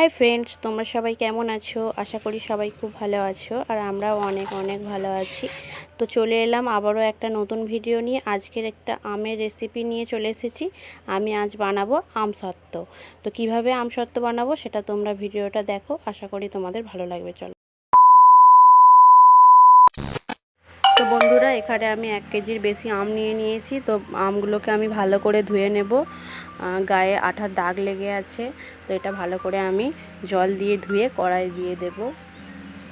Hi friends, তোমরা সবাই কেমন আছো? আশা করি সবাই খুব ভালো আছো আর আমরাও অনেক অনেক ভালো আছি। তো চলে এলাম আবারও একটা নতুন ভিডিও নিয়ে। আজকের একটা আমের রেসিপি নিয়ে চলে এসেছি। আমি আজ বানাবো আমসত্ত্ব। তো কিভাবে আমসত্ত্ব বানাবো সেটা তোমরা ভিডিওটা দেখো, আশা করি তোমাদের ভালো লাগবে। চলো। তো বন্ধুরা, এখানে আমি 1 কেজির বেশি আম নিয়ে নিয়েছি। তো আমগুলোকে আমি ভালো করে ধুয়ে নেব। গায়ে আঠার দাগ লেগে আছে, তো এটা ভালো করে আমি জল দিয়ে ধুয়ে কড়াই দিয়ে দেব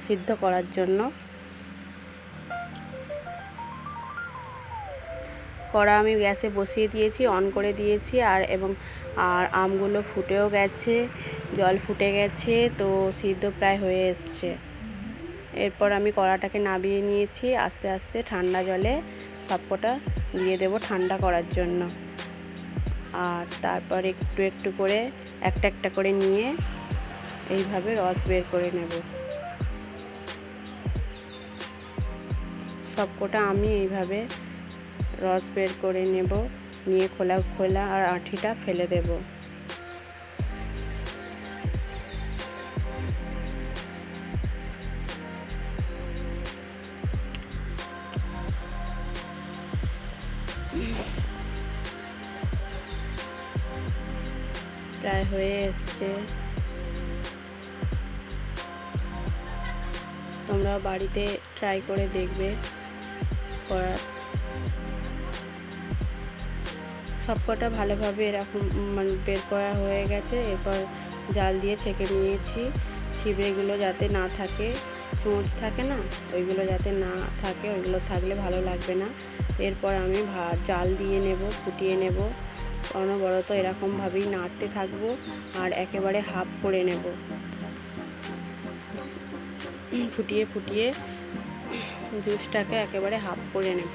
সিদ্ধ করার জন্য। কড়া আমি গ্যাসে বসিয়ে দিয়েছি, অন করে দিয়েছি। আর আমগুলো ফুটেও গেছে, জল ফুটে গেছে, তো সিদ্ধ প্রায় হয়ে এসছে। এরপর আমি কড়াটাকে নামিয়ে নিয়েছি। আস্তে আস্তে ঠান্ডা জলে সবকটা দিয়ে দেব ঠান্ডা করার জন্য। আর তারপর একটু একটু করে একটা একটা করে নিয়ে এইভাবে রস বের করে নেব। সবকটা আমি এইভাবে রস বের করে নেব, নিয়ে খোলা আর আঁঠিটা ফেলে দেব। প্রায় হয়ে এসছে। তোমরা বাড়িতে ট্রাই করে দেখবে করার। সবকটা ভালোভাবে এরকম বের করা হয়ে গেছে। এরপর জাল দিয়ে ছেঁকে নিয়েছি। ছিবড়েগুলো যাতে না থাকে, চোঁচ থাকে না, ওইগুলো যাতে না থাকে, ওইগুলো থাকলে ভালো লাগবে না। এরপর আমি জাল দিয়ে নেব, ফুটিয়ে নেব। অনবরত এরকমভাবেই নাড়তে থাকবো আর একেবারে হাফ করে নেব। ফুটিয়ে ফুটিয়ে জুসটাকে একেবারে হাফ করে নেব।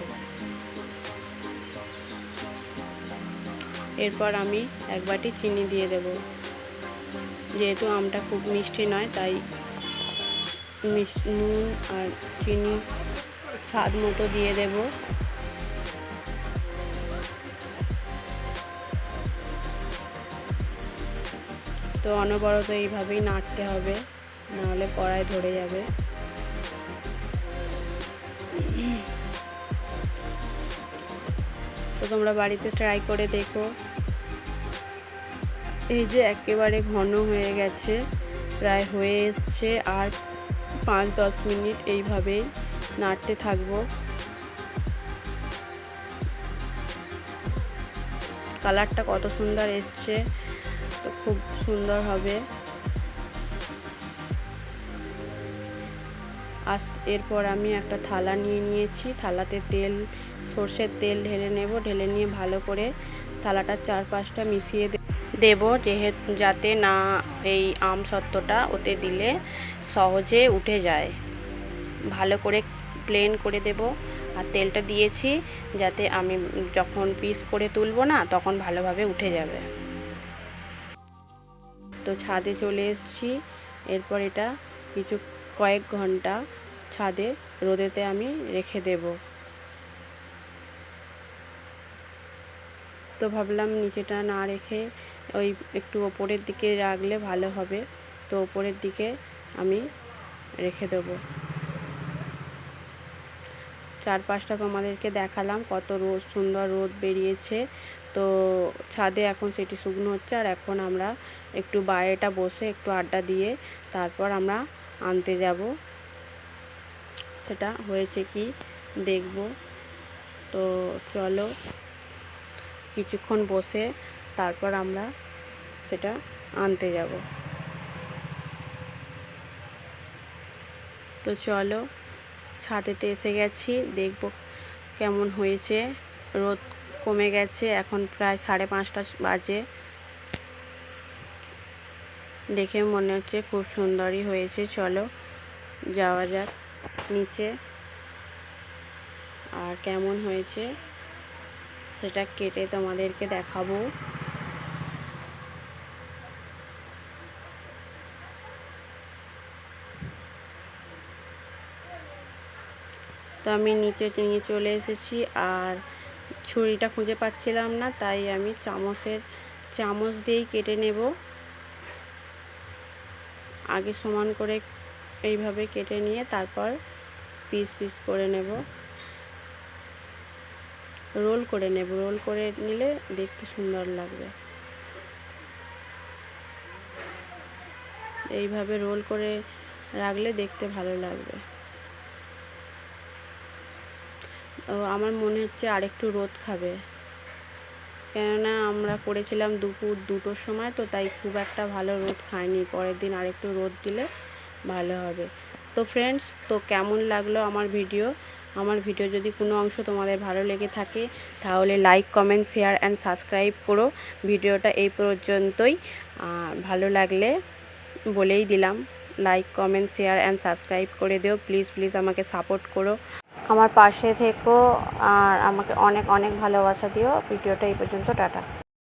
এরপর আমি 1 বাটি চিনি দিয়ে দেব। যেহেতু আমটা খুব মিষ্টি নয়, তাই নুন আর চিনি স্বাদ মতো দিয়ে দেব। তো অনবরত এইভাবেই নাড়তে হবে, নাহলে কড়ায় ধরে যাবে। তো তোমরা বাড়িতে ট্রাই করে দেখো। এই যে একেবারে ঘন হয়ে গেছে, প্রায় হয়ে এসছে। আর 5-10 মিনিট এইভাবেই নাড়তে থাকবো। কালারটা কত সুন্দর এসছে, তো খুব সুন্দর হবে। এরপর আমি একটা থালা নিয়ে নিয়েছি। থালাতে সর্ষের তেল ঢেলে নেব। ঢেলে নিয়ে ভালো করে থালাটার চারপাশটা মিশিয়ে দেব, যাতে না এই আমসত্ত্বটা ওতে দিলে সহজে উঠে যায়। ভালো করে প্লেন করে দেব। আর তেলটা দিয়েছি যাতে আমি যখন পিস করে তুলব না, তখন ভালোভাবে উঠে যাবে। তো ছাদে চলে এসেছি। এরপর এটা কয়েক ঘন্টা ছাদে রোদেতে আমি রেখে দেব। তো ভাবলাম নিচেটা না রেখে ওই একটু ওপরের দিকে রাখলে ভালো হবে। তো ওপরের দিকে আমি রেখে দেব। চারপাশটা তোমাদেরকে দেখালাম, কত সুন্দর রোদ বেরিয়েছে। তো ছাদে এখন সেটি শুকনো হচ্ছে। আর এখন আমরা একটু বাইরেটা বসে একটু আড্ডা দিয়ে তারপর আমরা আনতে যাব। সেটা হয়েছে কি দেখব। তো চলো কিছুক্ষণ বসে তারপর আমরা সেটা আনতে যাব। তো চলো, ছাদেতে এসে গেছি, দেখব কেমন হয়েছে। রোদ কমে গেছে, এখন প্রায় 5:30টা বাজে। দেখে মনে হচ্ছে খুব সুন্দরই হয়েছে। চলো যাওয়া যাক নিচে, আর কেমন হয়েছে সেটা কেটে তোমাদেরকে দেখাবো। তো আমি নিচে নিয়ে চলে এসেছি। আর ছুরিটা খুঁজে পাচ্ছিলাম না, তাই আমি চামচ দিয়েই কেটে নেব। আগে সমান করে এইভাবে কেটে নিয়ে তারপর পিস পিস করে নেব, রোল করে নেব। রোল করে নিলে দেখতে সুন্দর লাগবে। এইভাবে রোল করে রাখলে দেখতে ভালো লাগবে। ও আমার মনে হচ্ছে আরেকটু রোদ খাবে, কেননা আমরা করেছিলাম দুপুর 2টোর সময়, তো তাই খুব একটা ভালো রোদ খায়নি। পরের দিন আরেকটু রোদ দিলে ভালো হবে। তো ফ্রেন্ডস, তো কেমন লাগলো আমার ভিডিও যদি কোনো অংশ তোমাদের ভালো লেগে থাকে তাহলে like, comment, share and subscribe করো। ভিডিওটা এই পর্যন্তই। ভালো লাগলে বলেই দিলাম, like, comment, share and subscribe করে দিও। প্লিজ প্লিজ আমাকে সাপোর্ট করো, আমার পাশে থেকো আর আমাকে অনেক অনেক ভালোবাসা দিও। ভিডিওটা এই পর্যন্ত, টাটা।